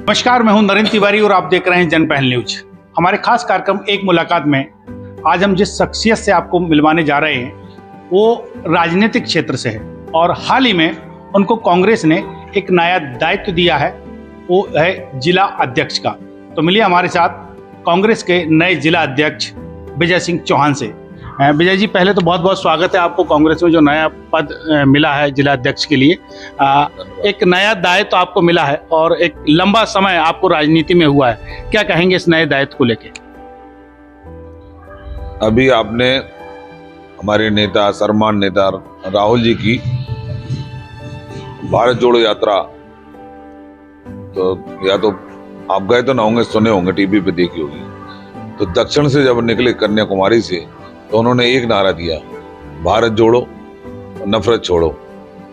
नमस्कार, मैं हूं नरेंद्र तिवारी और आप देख रहे हैं जन पहल न्यूज। हमारे खास कार्यक्रम एक मुलाकात में आज हम जिस शख्सियत से आपको मिलवाने जा रहे हैं वो राजनीतिक क्षेत्र से है और हाल ही में उनको कांग्रेस ने एक नया दायित्व दिया है, वो है जिला अध्यक्ष का। तो मिलिए हमारे साथ कांग्रेस के नए जिला अध्यक्ष विजय सिंह चौहान से। विजय जी, पहले तो बहुत बहुत स्वागत है आपको कांग्रेस में जो नया पद मिला है जिला अध्यक्ष के लिए। एक नया दायित्व आपको मिला है और एक लंबा समय आपको राजनीति में हुआ है, क्या कहेंगे इस नए दायित्व को लेके? अभी आपने हमारे नेता, सम्मान नेता राहुल जी की भारत जोड़ो यात्रा, तो या तो आप गए तो ना होंगे, सुने होंगे, टीवी पे देखी होगी। तो दक्षिण से जब निकले कन्याकुमारी से तो उन्होंने एक नारा दिया, भारत जोड़ो नफरत छोड़ो।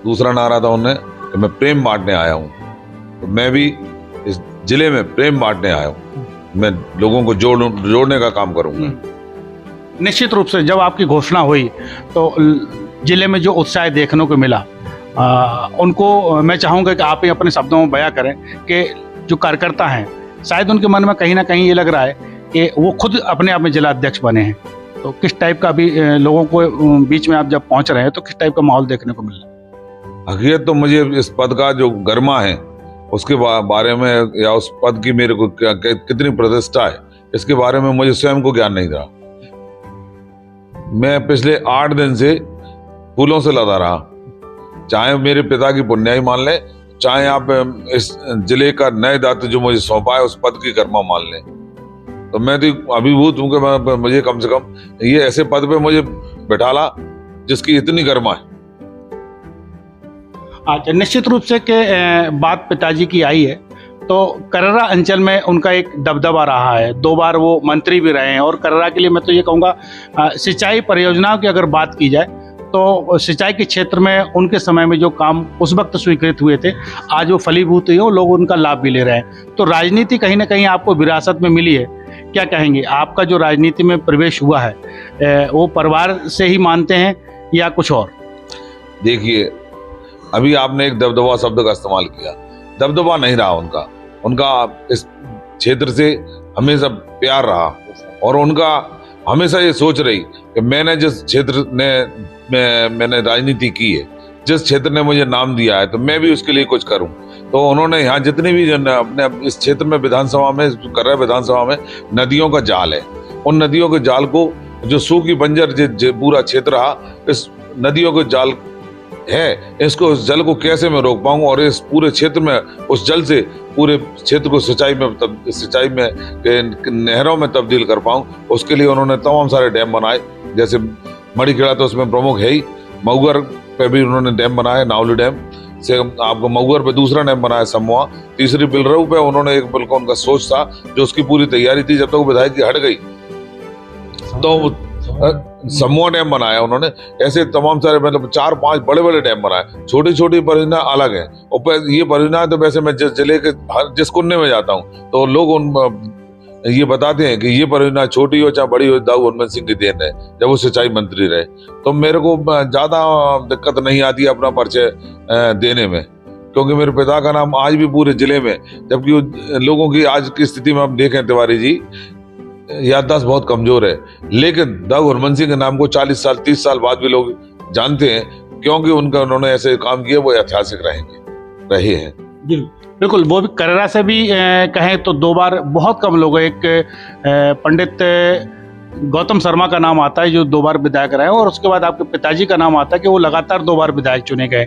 दूसरा नारा था उन्हें कि मैं प्रेम बांटने आया हूँ। तो मैं भी इस जिले में प्रेम बांटने आया हूँ, मैं लोगों को जोड़ने का काम करूँगा। निश्चित रूप से जब आपकी घोषणा हुई तो जिले में जो उत्साह देखने को मिला, उनको मैं चाहूँगा कि आप ही अपने शब्दों में बयां करें कि जो कार्यकर्ता हैं शायद उनके मन में कहीं ना कहीं ये लग रहा है कि वो खुद अपने आप में जिला अध्यक्ष बने हैं। तो किस टाइप का भी लोगों को बीच में आप जब पहुंच रहे हैं तो किस टाइप का माहौल देखने को मिल रहा है? हकीकत तो मुझे इस पद का जो गर्मा है उसके बारे में, या उस पद की मेरे को कितनी प्रतिष्ठा है, इसके बारे में मुझे स्वयं को ज्ञान नहीं रहा। मैं पिछले 8 दिन से फूलों से लदा रहा, चाहे मेरे पिता की पुण्याई मान लें, चाहे आप इस जिले का नए दायित्व जो मुझे सौंपा है उस पद की गर्मा मान लें। तो मैं तो अभिभूत हूं कि मुझे कम से कम ये ऐसे पद पे मुझे बैठाला जिसकी इतनी गर्मा है। अच्छा, निश्चित रूप से कि बात पिताजी की आई है तो कररा अंचल में उनका एक दबदबा रहा है, 2 बार वो मंत्री भी रहे हैं और कररा के लिए मैं तो ये कहूँगा सिंचाई परियोजनाओं की अगर बात की जाए तो सिंचाई के क्षेत्र में उनके समय में जो काम उस वक्त स्वीकृत हुए थे आज वो फलीभूत हुए और लोग उनका लाभ भी ले रहे हैं। तो राजनीति कहीं ना कहीं आपको विरासत में मिली है, क्या कहेंगे? आपका जो राजनीति में प्रवेश हुआ है वो परिवार से ही मानते हैं या कुछ और? देखिए, अभी आपने एक दबदबा शब्द का इस्तेमाल किया, दबदबा नहीं रहा उनका इस क्षेत्र से हमेशा प्यार रहा और उनका हमेशा ये सोच रही कि मैंने जिस क्षेत्र मैंने राजनीति की है, जिस क्षेत्र ने मुझे नाम दिया है तो मैं भी उसके लिए कुछ करूं। तो उन्होंने यहाँ जितने भी अपने इस क्षेत्र में विधानसभा में कर रहे, विधानसभा में नदियों का जाल है, उन नदियों के जाल को जो सूखी बंजर पूरा क्षेत्र रहा, इस नदियों के जाल है, इसको इस जल को कैसे मैं रोक पाऊँ और इस पूरे क्षेत्र में उस जल से पूरे क्षेत्र को सिंचाई में नहरों में तब्दील कर पाऊँ, उसके लिए उन्होंने तमाम सारे डैम बनाए। जैसे मड़ीखेड़ा तो उसमें प्रमुख है ही, मऊगर पे भी उन्होंने डैम बनाया, नावली डैम से आपको मऊगर पे दूसरा डैम बनाया समूह, तीसरी बिलरऊ पे उन्होंने एक बिल का उनका सोच था जो उसकी पूरी तैयारी थी, जब तक वो विधायक हट गई तो समूह डैम बनाया उन्होंने। ऐसे तमाम सारे मतलब 4-5 बड़े बड़े डैम बनाए, छोटी छोटी परियोजना अलग है। और ये परियोजना तो वैसे मैं जिस जिले के जिस कुन्ने में जाता हूँ तो लोग ये बताते हैं कि ये परियोजना छोटी हो चाहे बड़ी हो, दाऊ हनुमंत सिंह की देन है जब वो सिंचाई मंत्री रहे। तो मेरे को ज्यादा दिक्कत नहीं आती अपना परिचय देने में, क्योंकि मेरे पिता का नाम आज भी पूरे जिले में, जबकि लोगों की आज की स्थिति में हम देखें तिवारी जी, याददाश्त बहुत कमजोर है, लेकिन दाऊ हनुमंत सिंह के नाम को 40 साल 30 साल बाद भी लोग जानते हैं, क्योंकि उन्होंने ऐसे काम किए, वो ऐतिहासिक रहे हैं। बिल्कुल, वो भी कररा से भी कहें तो 2 बार बहुत कम लोग, एक पंडित गौतम शर्मा का नाम आता है जो 2 बार विधायक रहे और उसके बाद आपके पिताजी का नाम आता है कि वो लगातार 2 बार विधायक चुने गए।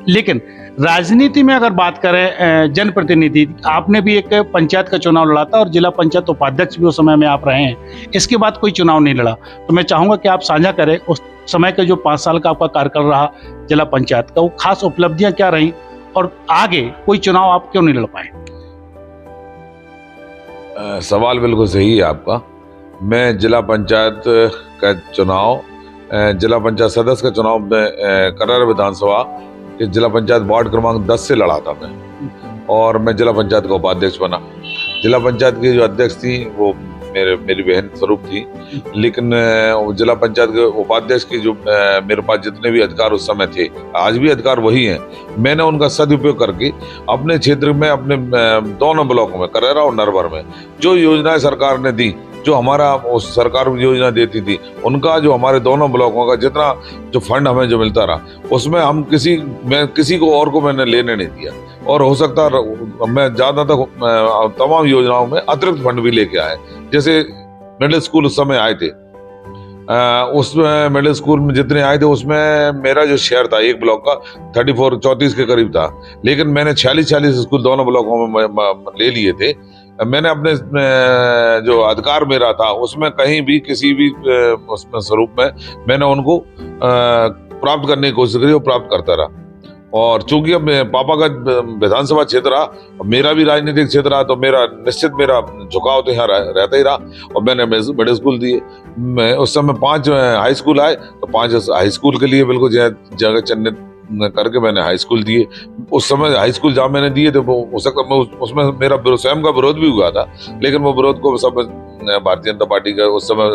लेकिन राजनीति में अगर बात करें जनप्रतिनिधि, आपने भी एक पंचायत का चुनाव लड़ा था और जिला पंचायत उपाध्यक्ष भी उस समय में आप रहे हैं, इसके बाद कोई चुनाव नहीं लड़ा। तो मैं चाहूँगा कि आप साझा करें उस समय का जो 5 साल का आपका कार्यकाल रहा जिला पंचायत का, वो खास उपलब्धियाँ क्या रही और आगे कोई चुनाव आप क्यों नहीं लड़ पाए? सवाल बिल्कुल सही है आपका। मैं जिला पंचायत का चुनाव, जिला पंचायत सदस्य का चुनाव में कररा विधानसभा के जिला पंचायत वार्ड क्रमांक 10 से लड़ा था मैं, और मैं जिला पंचायत का उपाध्यक्ष बना। जिला पंचायत की जो अध्यक्ष थी वो मेरी बहन स्वरूप थी, लेकिन जिला पंचायत के उपाध्यक्ष की जो मेरे पास जितने भी अधिकार उस समय थे, आज भी अधिकार वही हैं, मैंने उनका सदुपयोग करके अपने क्षेत्र में, अपने दोनों ब्लॉकों में, करेरा और नरवर में, जो योजनाएं सरकार ने दी, जो हमारा उस सरकार योजना देती थी, उनका जो हमारे दोनों ब्लॉकों का जितना जो फंड हमें जो मिलता रहा, उसमें मैं किसी को और को मैंने लेने नहीं दिया। और हो सकता मैं ज्यादातर तमाम योजनाओं में अतिरिक्त फंड भी लेके आए। जैसे मिडिल स्कूल उस समय आए थे, उसमें मिडिल स्कूल में जितने आए थे उसमें मेरा जो शेयर था एक ब्लॉक का 34 के करीब था, लेकिन मैंने 46 स्कूल दोनों ब्लॉकों में ले लिए थे। मैंने अपने जो अधिकार मेरा था उसमें कहीं भी किसी भी उसमें स्वरूप में मैंने उनको प्राप्त करने की कोशिश करी और प्राप्त करता रहा। और चूंकि अब पापा का विधानसभा क्षेत्र रहा, मेरा भी राजनीतिक क्षेत्र रहा, तो मेरा झुकाव तो यहाँ रहता ही रहा। और मैंने मिडिल स्कूल दिए, मैं उस समय 5 हाई स्कूल आए, तो 5 हाई स्कूल के लिए बिल्कुल जगह चिन्हित करके मैंने हाई स्कूल दिए। उस समय हाई स्कूल जहाँ मैंने दिए थे, वो हो सकता मैं उसमें मेरा स्वयं का विरोध भी हुआ था, लेकिन वो विरोध को सब भारतीय जनता पार्टी का उस समय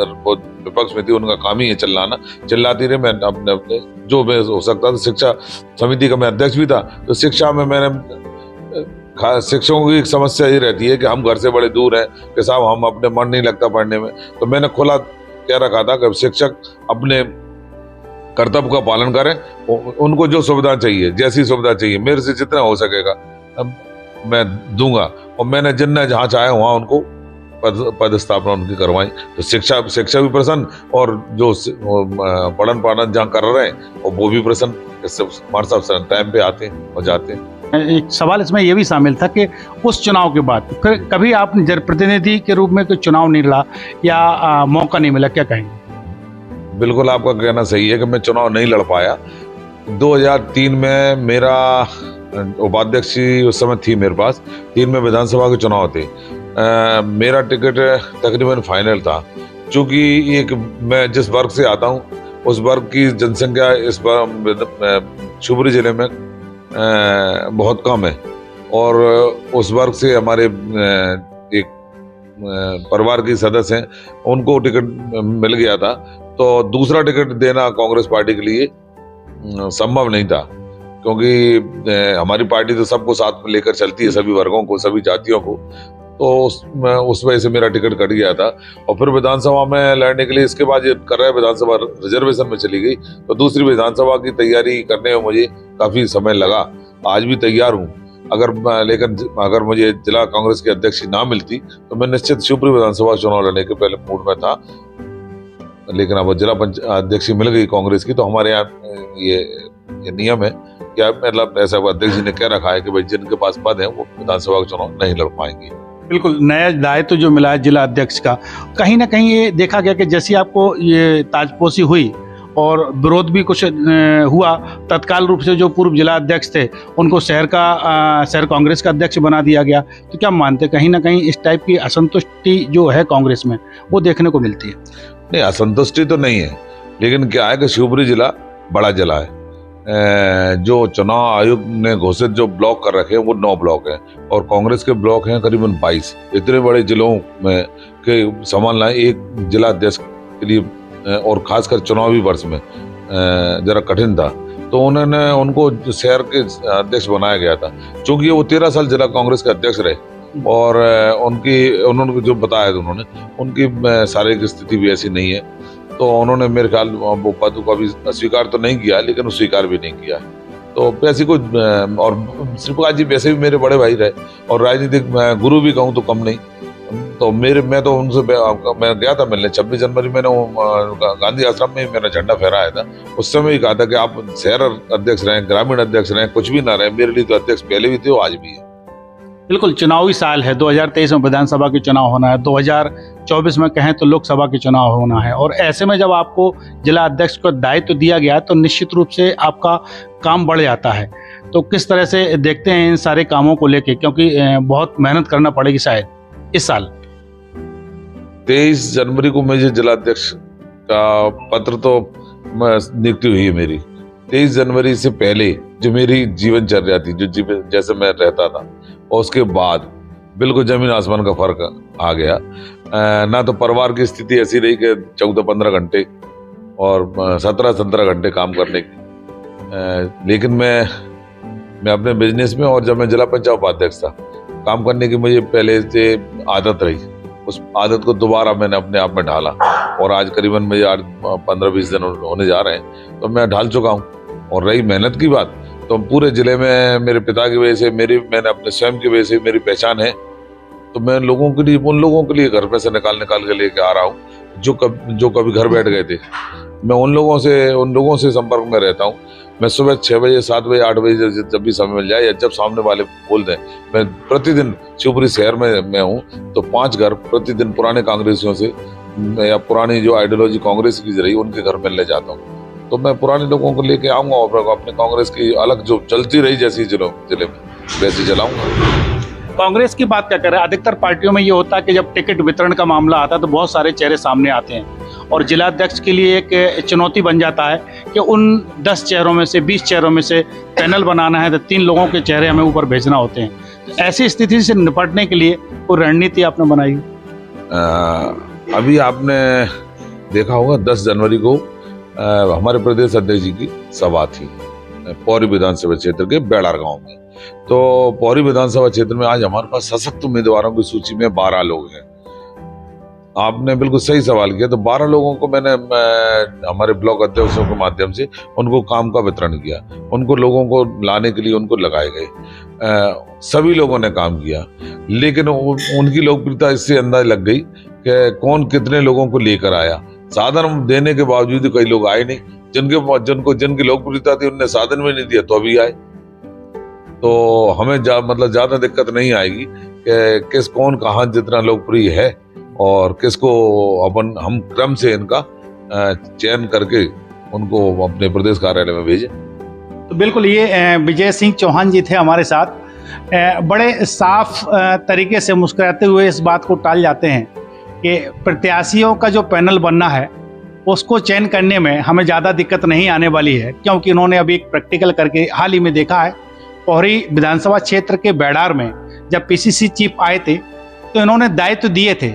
विपक्ष में थी, उनका काम ही है चिल्लाना, चिल्लाती रहे। मैं अपने जो मैं हो सकता था, शिक्षा समिति का मैं अध्यक्ष भी था, तो शिक्षा में मैंने शिक्षकों की एक समस्या ये रहती है कि हम घर से बड़े दूर हैं, कि साहब हम अपने मन नहीं लगता पढ़ने में, तो मैंने खुला कह रखा था कि शिक्षक अपने कर्तव्य का पालन करें, उनको जो सुविधा चाहिए, जैसी सुविधा चाहिए, मेरे से जितना हो सकेगा मैं दूंगा। और मैंने जिनने जहाँ चाहे वहाँ उनको पद स्थापना उनकी करवाई, तो शिक्षा भी प्रसन्न, और जो पढ़न पालन जहाँ कर रहे हैं और वो भी प्रसन्न। इससे हमारे साहब टाइम पे आते हैं और जाते हैं। एक सवाल इसमें यह भी शामिल था कि उस चुनाव के बाद फिर कभी आप जनप्रतिनिधि के रूप में कोई चुनाव नहीं लड़ा या मौका नहीं मिला, क्या कहेंगे? बिल्कुल आपका कहना सही है कि मैं चुनाव नहीं लड़ पाया। 2003 में मेरा उपाध्यक्ष उस समय थी मेरे पास, 3 में विधानसभा के चुनाव थे। मेरा टिकट तकरीबन फाइनल था, क्योंकि एक मैं जिस वर्ग से आता हूँ उस वर्ग की जनसंख्या इस बार शिवपुरी जिले में बहुत कम है, और उस वर्ग से हमारे एक परिवार के सदस्य हैं, उनको टिकट मिल गया था, तो दूसरा टिकट देना कांग्रेस पार्टी के लिए संभव नहीं था, क्योंकि हमारी पार्टी तो सबको साथ में लेकर चलती है, सभी वर्गों को, सभी जातियों को। तो उस वजह से मेरा टिकट कट गया था। और फिर विधानसभा में लड़ने के लिए इसके बाद ये कर रहे विधानसभा रिजर्वेशन में चली गई, तो दूसरी विधानसभा की तैयारी करने में मुझे काफी समय लगा। आज भी तैयार हूँ, लेकिन अगर मुझे जिला कांग्रेस की अध्यक्ष ना मिलती तो मैं निश्चित शिवपुरी विधानसभा चुनाव लड़ने के पहले मूड में था, लेकिन अब जिला अध्यक्ष मिल गई कांग्रेस की, तो हमारे यहाँ ये नियम है कि मतलब ऐसा अध्यक्ष जी ने कह रखा है कि भाई जिनके पास पद है वो विधानसभा का चुनाव नहीं लड़ पाएंगे। बिल्कुल, नया दायित्व जो मिला है जिला अध्यक्ष का, कहीं ना कहीं ये देखा गया कि जैसी आपको ये ताजपोशी हुई और विरोध भी कुछ हुआ, तत्काल रूप से जो पूर्व जिला अध्यक्ष थे उनको शहर कांग्रेस का अध्यक्ष बना दिया गया। तो क्या मानते, कहीं ना कहीं इस टाइप की असंतुष्टि जो है कांग्रेस में वो देखने को मिलती है? नहीं, असंतुष्टि तो नहीं है, लेकिन क्या है कि शिवपुरी जिला बड़ा जिला है। जो चुनाव आयोग ने घोषित जो ब्लॉक कर रखे हैं वो 9 ब्लॉक हैं, और कांग्रेस के ब्लॉक हैं करीबन 22। इतने बड़े जिलों में के संभालना एक जिला अध्यक्ष के लिए, और खासकर चुनावी वर्ष में जरा कठिन था, तो उन्होंने उनको शहर के अध्यक्ष बनाया गया था। चूंकि वो 13 साल जिला कांग्रेस के अध्यक्ष रहे, और उन्होंने जो बताया था, उनकी शारीरिक स्थिति भी ऐसी नहीं है, तो उन्होंने मेरे ख्याल वो पद को अभी स्वीकार तो नहीं किया, लेकिन स्वीकार भी नहीं किया। तो ऐसी कुछ, और श्रीप्रकाश जी वैसे भी मेरे बड़े भाई रहे, और राजनीतिक गुरु भी कहूँ तो कम नहीं। तो मैं तो उनसे मैं गया था मिलने 26 जनवरी मैंने गांधी आश्रम में मैंने झंडा फहराया था। उस समय ही कहा था कि आप शहर अध्यक्ष रहे, ग्रामीण अध्यक्ष रहे, कुछ भी ना रहे, मेरे लिए तो अध्यक्ष पहले भी थे और आज भी है। बिल्कुल, चुनावी साल है, 2023 में विधानसभा के चुनाव होना है, 2024 में कहें तो लोकसभा के चुनाव होना है, और ऐसे में जब आपको जिला अध्यक्ष को दायित्व दिया गया तो निश्चित रूप से आपका काम बढ़ जाता है। तो किस तरह से देखते हैं इन सारे कामों को लेके, क्योंकि बहुत मेहनत करना पड़ेगी शायद इस साल? 23 जनवरी को मुझे जिला अध्यक्ष का पत्र तो नियुक्ति हुई है मेरी। 23 जनवरी से पहले जो मेरी जीवनचर्या थी, जैसे मैं रहता था, और उसके बाद बिल्कुल जमीन आसमान का फर्क आ गया। ना तो परिवार की स्थिति ऐसी रही कि 14-15 घंटे और 17-17 घंटे काम करने की। लेकिन मैं अपने बिजनेस में, और जब मैं जिला पंचायत उपाध्यक्ष था, काम करने की मुझे पहले से आदत रही। उस आदत को दोबारा मैंने अपने आप में ढाला, और आज करीबन मुझे 15-20 दिन होने जा रहे हैं, तो मैं ढाल चुका हूँ। और रही मेहनत की बात, तो पूरे जिले में मेरे पिता की वजह से, मैंने अपने स्वयं की वजह से मेरी पहचान है। तो मैं लोगों के लिए, उन लोगों के लिए घर में से निकाल के लेके आ रहा हूँ जो कभी घर बैठ गए थे। मैं उन लोगों से संपर्क में रहता हूँ। मैं सुबह 6 बजे, 7 बजे, 8 बजे जब भी समय मिल जाए, या जब सामने वाले बोल दें, मैं प्रतिदिन शिवपुरी शहर में हूँ तो 5 घर प्रतिदिन पुराने कांग्रेसियों से, या पुरानी जो आइडियोलॉजी कांग्रेस की रही, उनके घर मिलने जाता हूँ। तो मैं पुराने लोगों को लेके आऊंगा और अपने कांग्रेस की अलग जो चलती रही जैसी जिले में वैसे चलाऊंगा। कांग्रेस की बात क्या करें, अधिकतर पार्टियों में ये होता है कि जब टिकट वितरण का मामला आता है तो बहुत सारे चेहरे सामने आते हैं, और जिलाध्यक्ष के लिए एक चुनौती बन जाता है कि उन 10 चेहरों में से, 20 चेहरों में से पैनल बनाना है, तो 3 लोगों के चेहरे हमें ऊपर भेजना होते हैं। तो ऐसी स्थिति से निपटने के लिए कोई रणनीति आपने बनाई? अभी आपने देखा होगा 10 जनवरी को हमारे प्रदेश अध्यक्ष जी की सभा थी पौरी विधानसभा क्षेत्र के बेड़ार गांव में। तो पौरी विधानसभा क्षेत्र में आज हमारे पास सशक्त उम्मीदवारों की सूची में 12 लोग हैं। आपने बिल्कुल सही सवाल किया। तो 12 लोगों को मैं हमारे ब्लॉक अध्यक्षों के माध्यम से उनको काम का वितरण किया, उनको लोगों को लाने के लिए उनको लगाए गए। सभी लोगों ने काम किया, लेकिन उनकी लोकप्रियता इससे अंदाज लग गई कि कौन कितने लोगों को लेकर आया। साधन देने के बावजूद कई लोग आए नहीं। जिनकी लोकप्रियता थी उनने साधन भी नहीं दिया तो अभी आए। तो हमें ज्यादा दिक्कत नहीं आएगी कि कौन कहाँ जितना लोकप्रिय है और किसको हम क्रम से इनका चयन करके उनको अपने प्रदेश कार्यालय में भेजें। तो बिल्कुल, ये विजय सिंह चौहान जी थे हमारे साथ। बड़े साफ तरीके से मुस्कुराते हुए इस बात को टाल जाते हैं कि प्रत्याशियों का जो पैनल बनना है उसको चयन करने में हमें ज़्यादा दिक्कत नहीं आने वाली है, क्योंकि उन्होंने अभी एक प्रैक्टिकल करके हाल ही में देखा है। पौरी विधानसभा क्षेत्र के बेड़ार में जब पीसीसी चीफ आए थे तो इन्होंने दायित्व दिए थे,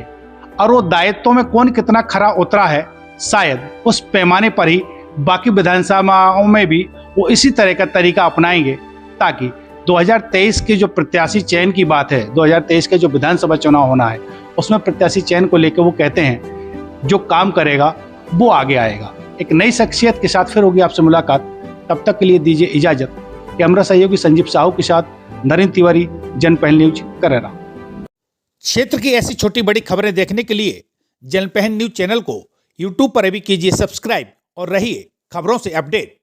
और वो दायित्वों में कौन कितना खरा उतरा है, शायद उस पैमाने पर ही बाकी विधानसभाओं में भी वो इसी तरह का तरीका अपनाएंगे, ताकि 2023 के जो प्रत्याशी चयन की बात है, 2023 के जो विधानसभा चुनाव होना है, उसमें प्रत्याशी चयन को लेकर वो कहते हैं जो काम करेगा वो आगे आएगा। एक नई शख्सियत के साथ फिर होगी आपसे मुलाकात। तब तक के लिए दीजिए इजाजत। कैमरा सहयोगी संजीव साहू के साथ नरेंद्र तिवारी, जनपहल न्यूज, करेरा। क्षेत्र की ऐसी छोटी बड़ी खबरें देखने के लिए जनपहल न्यूज चैनल को यूट्यूब पर भी कीजिए सब्सक्राइब और रहिए खबरों से अपडेट।